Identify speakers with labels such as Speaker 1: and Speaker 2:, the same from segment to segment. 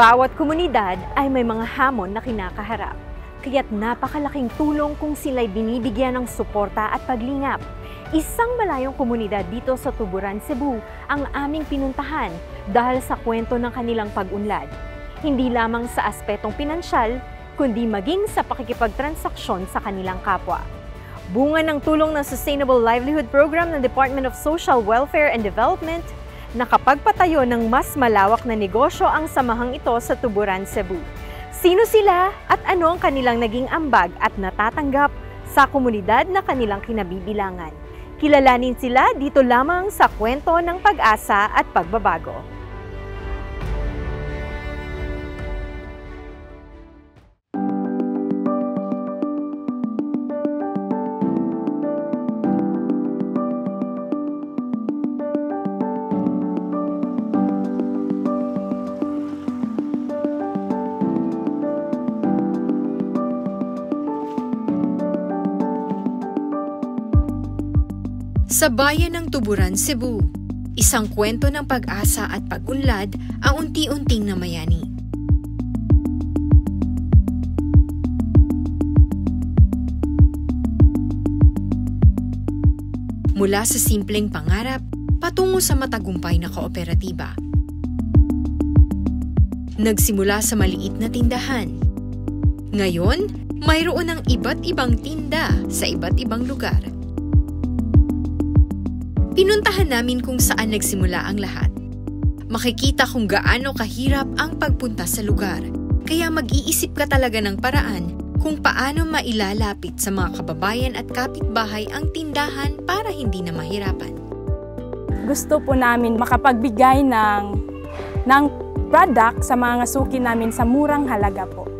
Speaker 1: Bawat komunidad ay may mga hamon na kinakaharap. Kaya't napakalaking tulong kung sila'y binibigyan ng suporta at paglingap. Isang malayong komunidad dito sa Tuburan, Cebu ang aming pinuntahan dahil sa kwento ng kanilang pag-unlad. Hindi lamang sa aspetong pinansyal, kundi maging sa pakikipagtransaksyon sa kanilang kapwa. Bunga ng tulong ng Sustainable Livelihood Program ng Department of Social Welfare and Development, nakapagpatayo ng mas malawak na negosyo ang samahang ito sa Tuburan, Cebu. Sino sila at ano ang kanilang naging ambag at natatanggap sa komunidad na kanilang kinabibilangan? Kilalanin sila dito lamang sa kwento ng pag-asa at pagbabago.
Speaker 2: Sa bayan ng Tuburan, Cebu, isang kwento ng pag-asa at pag-unlad ang unti-unting namayani. Mula sa simpleng pangarap, patungo sa matagumpay na kooperatiba. Nagsimula sa maliit na tindahan. Ngayon, mayroon ng iba't ibang tinda sa iba't ibang lugar. Pinuntahan namin kung saan nagsimula ang lahat. Makikita kung gaano kahirap ang pagpunta sa lugar, kaya mag-iisip ka talaga ng paraan kung paano mailalapit sa mga kababayan at kapitbahay ang tindahan para hindi na mahirapan.
Speaker 3: Gusto po namin makapagbigay ng product sa mga suki namin sa murang halaga po.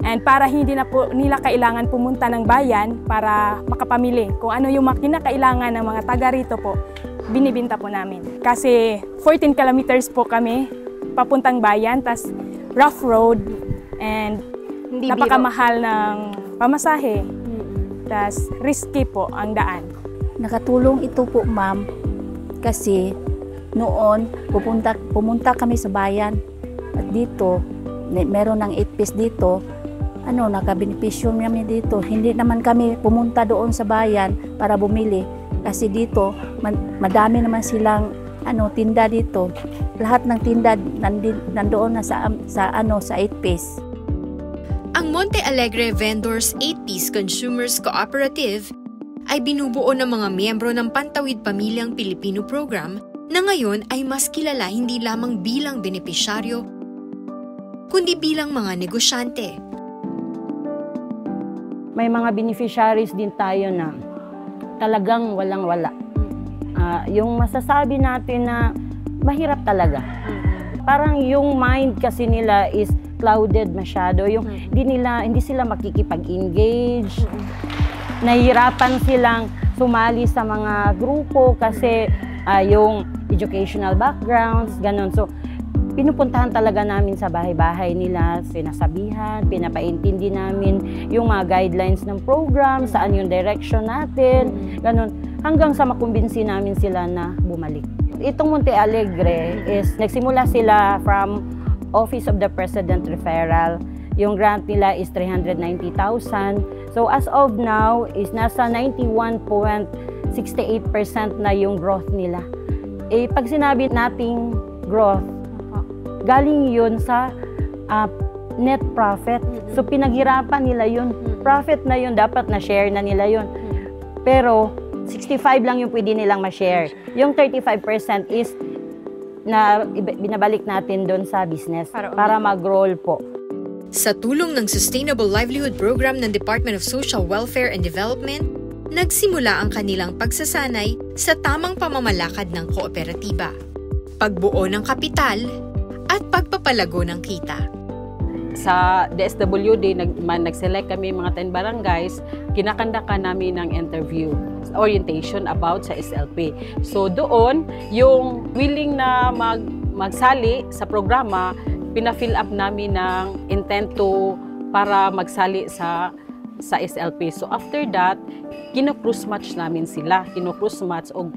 Speaker 3: And para hindi na po nila kailangan pumunta ng bayan para makapamili. Kung ano yung kinakailangan ng mga taga rito po, binibinta po namin. Kasi 14 kilometers po kami papuntang bayan, tas rough road and hindi napakamahal ng pamasahe. Tas risky po ang daan.
Speaker 4: Nakatulong ito po, ma'am, kasi noon pumunta kami sa bayan at dito meron ng 8 piece dito. Nakabenepisyo namin dito. Hindi naman kami pumunta doon sa bayan para bumili. Kasi dito, madami naman silang tinda dito. Lahat ng tinda nandoon na sa 8 piece.
Speaker 2: Ang Monte Alegre Vendors 8-Piece Consumers Cooperative ay binubuo ng mga miyembro ng Pantawid Pamilyang Pilipino Program na ngayon ay mas kilala hindi lamang bilang benepisyaryo, kundi bilang mga negosyante.
Speaker 5: May mga beneficiaries din tayo na talagang walang-wala. Yung masasabi natin na mahirap talaga. Parang yung mind kasi nila is clouded masyado. Yung hindi sila makikipag-engage. Nahihirapan silang sumali sa mga grupo kasi yung educational backgrounds, ganun. So, pinupuntahan talaga namin sa bahay-bahay nila, sinasabihan, pinapaintindi namin yung mga guidelines ng program, saan yung direction natin, ganun, hanggang sa makumbinsi namin sila na bumalik. Itong Monte Alegre is, nagsimula sila from Office of the President Referral. Yung grant nila is 390,000. So as of now, is nasa 91.68% na yung growth nila. Pag sinabi nating growth, galing yun sa net profit. So pinaghirapan nila yun. Profit na yun, dapat na-share na nila yun. Pero 65 lang yung pwede nilang ma-share. Yung 35% is na binabalik natin doon sa business para mag-roll po.
Speaker 2: Sa tulong ng Sustainable Livelihood Program ng Department of Social Welfare and Development, nagsimula ang kanilang pagsasanay sa tamang pamamalakad ng kooperatiba, pagbuo ng kapital, at pagpapalago ng kita.
Speaker 6: Sa DSWD, nag-select kami mga 10 barangays, kinakandakan namin ng interview, orientation about sa SLP. So doon, yung willing na magsali sa programa, pina-fill up namin ng intent para magsali sa SLP. So after that, kino-cross match namin sila. Kino-cross match o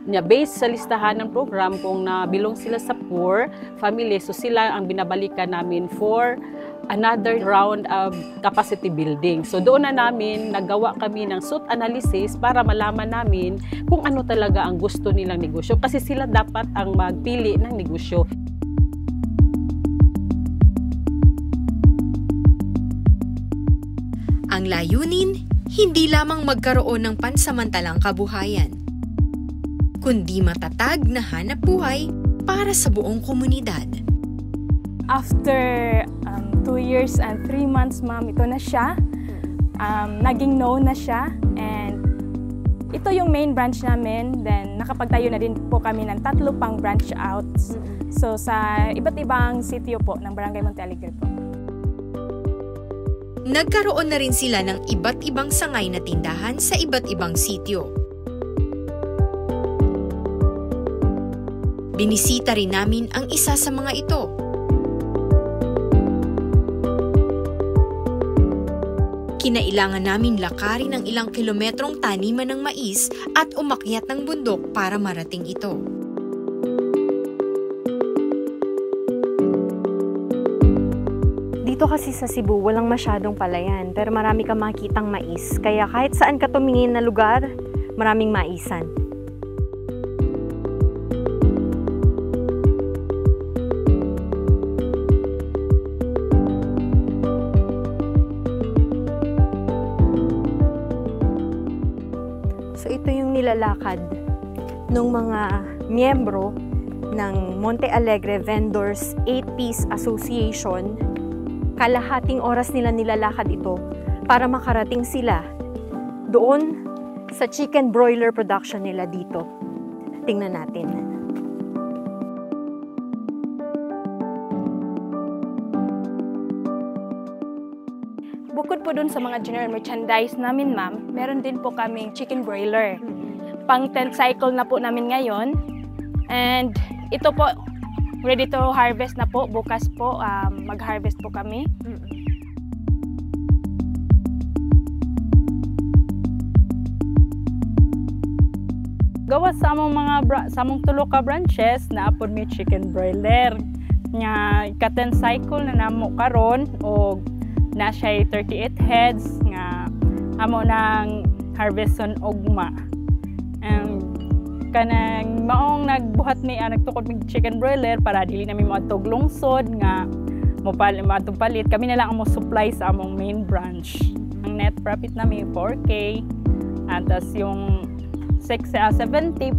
Speaker 6: based sa listahan ng program, kung nabilong sila sa poor family, so sila ang binabalikan namin for another round of capacity building. So doon na namin nagawa kami ng SWOT analysis para malaman namin kung ano talaga ang gusto nilang negosyo, kasi sila dapat ang magpili ng negosyo.
Speaker 2: Ang layunin, hindi lamang magkaroon ng pansamantalang kabuhayan, kundi matatag na hanap buhay para sa buong komunidad.
Speaker 3: After 2 years and 3 months, ma'am, ito na siya. Naging known na siya. And ito yung main branch namin. Then nakapagtayo na din po kami ng 3 pang branch outs. So sa iba't ibang sitio po ng Barangay Monte Alegre po.
Speaker 2: Nagkaroon na rin sila ng iba't ibang sangay na tindahan sa iba't ibang sitio. Binisita rin namin ang isa sa mga ito. Kinailangan namin lakarin ang ilang kilometrong taniman ng mais at umakyat ng bundok para marating ito.
Speaker 1: Dito kasi sa Cebu, walang masyadong palayan, pero marami kang makikitang mais. Kaya kahit saan ka tumingin na lugar, maraming maisan. So ito yung nilalakad ng mga miyembro ng Monte Alegre Vendors 8-Piece Association. Kalahating oras nila nilalakad ito para makarating sila doon sa chicken broiler production nila dito. Tingnan natin.
Speaker 3: Bukod po dun sa mga general merchandise namin, ma'am, meron din po kaming chicken broiler. Pang 10th cycle na po namin ngayon. And ito po, ready to harvest na po. Bukas po, mag-harvest po kami.
Speaker 7: Gawa sa among sa among tulo ka branches na apod may chicken broiler. Nga ika-10 cycle na namo karon og na siya 38 heads nga amo nang harveston ugma. Kanang maong nagbuhat ni nagtukod mig chicken broiler para dili nami moadtog lungsod nga moatong palit, kami na lang ang mo supply sa among main branch. Ang net profit namin 4K at tas yung 70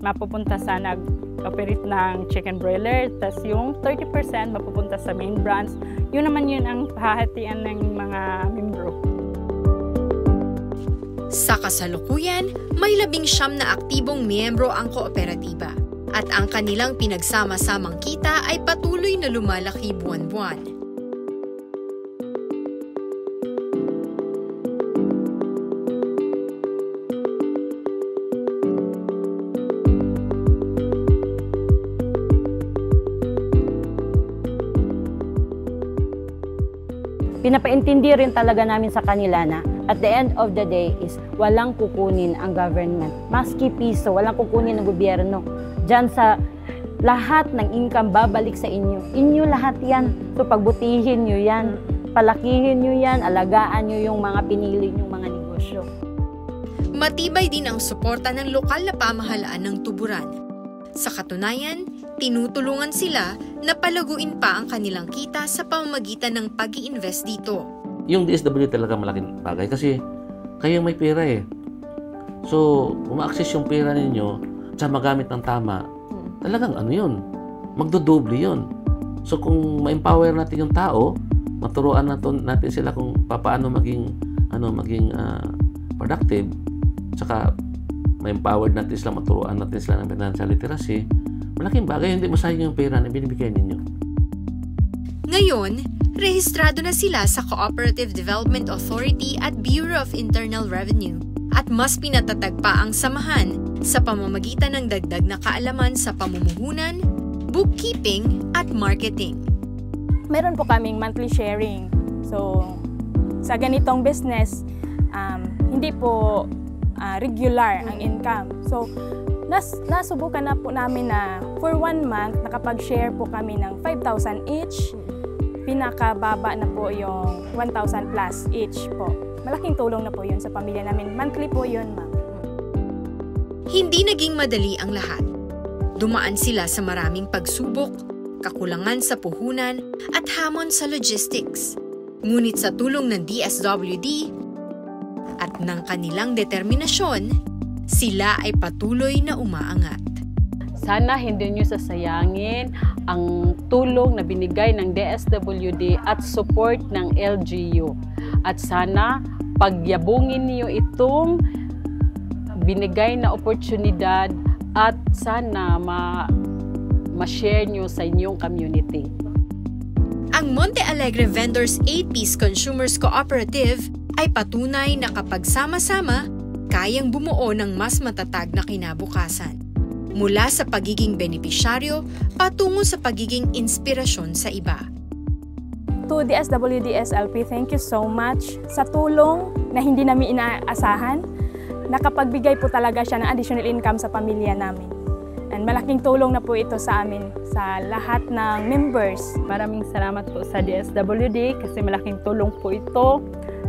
Speaker 7: mapupunta sa nag-operate ng chicken broiler, tas yung 30% mapupunta sa main branch. Yun naman yun ang hahatian ng mga membro.
Speaker 2: Sa kasalukuyan, may 19 na aktibong miyembro ang kooperatiba at ang kanilang pinagsama-samang kita ay patuloy na lumalaki buwan-buwan.
Speaker 5: Pinapaintindi rin talaga namin sa kanila na at the end of the day is walang kukunin ang government. Maski piso, walang kukunin ng gobyerno. Diyan sa lahat ng income babalik sa inyo. Inyo lahat yan. So pagbutihin nyo yan, palakihin nyo yan, alagaan nyo yung mga pinili nyong mga negosyo.
Speaker 2: Matibay din ang suporta ng lokal na pamahalaan ng Tuburan. Sa katunayan, tinutulungan sila na palaguin pa ang kanilang kita sa pamamagitan ng pag-i-invest dito.
Speaker 8: Yung DSW talaga malaking bagay kasi kayo may pera eh. So, kung ma-access yung pera ninyo sa magamit ng tama, talagang ano yun, magdodoble yun. So, kung ma-empower natin yung tao, maturuan natin sila kung paano maging productive, saka ma-empowered natin sila, maturuan natin sila ng financial literacy, malaking bagay, hindi masayang yung pera na binibigay ninyo.
Speaker 2: Ngayon, rehistrado na sila sa Cooperative Development Authority at Bureau of Internal Revenue at mas pinatatag pa ang samahan sa pamamagitan ng dagdag na kaalaman sa pamumuhunan, bookkeeping at marketing.
Speaker 3: Meron po kaming monthly sharing. So, sa ganitong business, hindi po regular ang income. So, nasubukan na po namin na for 1 month, nakapag-share po kami ng 5,000 each. Pinakababa na po yung 1,000 plus each po. Malaking tulong na po yun sa pamilya namin. Monthly po yun, ma'am.
Speaker 2: Hindi naging madali ang lahat. Dumaan sila sa maraming pagsubok, kakulangan sa puhunan at hamon sa logistics. Ngunit sa tulong ng DSWD at ng kanilang determinasyon, sila ay patuloy na umaangat.
Speaker 6: Sana hindi nyo sasayangin ang tulong na binigay ng DSWD at support ng LGU. At sana pagyabungin niyo itong binigay na oportunidad at sana ma-share nyo sa inyong community.
Speaker 2: Ang Monte Alegre Vendors 8-Piece Consumers Cooperative ay patunay na kapag sama-sama, kayang bumuo ng mas matatag na kinabukasan. Mula sa pagiging benepisyaryo, patungo sa pagiging inspirasyon sa iba.
Speaker 3: To DSWD SLP, thank you so much sa tulong na hindi namin inaasahan. Nakapagbigay po talaga siya ng additional income sa pamilya namin. And malaking tulong na po ito sa amin, sa lahat ng members.
Speaker 7: Maraming salamat po sa DSWD kasi malaking tulong po ito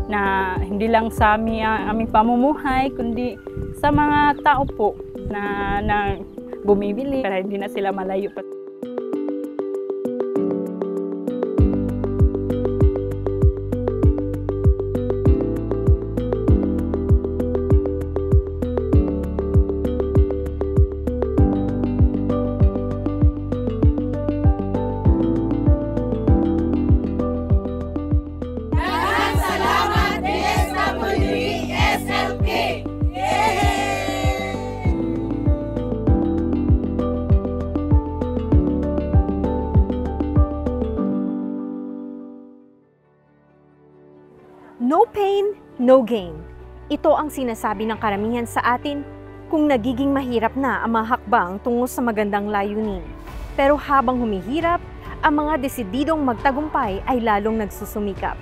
Speaker 7: na hindi lang sa aming pamumuhay, kundi sa mga tao po na bumibili para hindi na sila malayo pa.
Speaker 1: No pain, no gain. Ito ang sinasabi ng karamihan sa atin kung nagiging mahirap na ang mga hakbang tungo sa magandang layunin. Pero habang humihirap, ang mga desididong magtagumpay ay lalong nagsusumikap.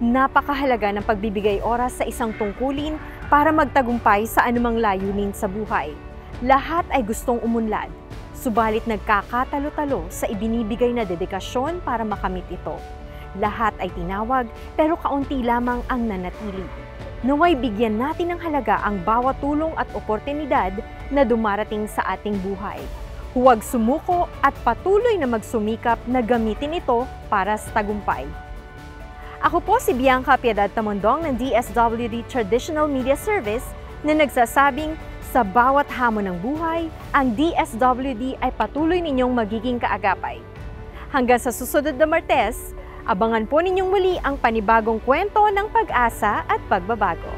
Speaker 1: Napakahalaga ng pagbibigay oras sa isang tungkulin para magtagumpay sa anumang layunin sa buhay. Lahat ay gustong umunlad, subalit nagkakatalo-talo sa ibinibigay na dedikasyon para makamit ito. Lahat ay tinawag pero kaunti lamang ang nanatili. Naway bigyan natin ng halaga ang bawat tulong at oportunidad na dumarating sa ating buhay. Huwag sumuko at patuloy na magsumikap na gamitin ito para sa tagumpay. Ako po si Bianca Piedad Tamondong ng DSWD Traditional Media Service na nagsasabing sa bawat hamon ng buhay, ang DSWD ay patuloy ninyong magiging kaagapay. Hanggang sa susunod na Martes, abangan po ninyong muli ang panibagong kwento ng pag-asa at pagbabago.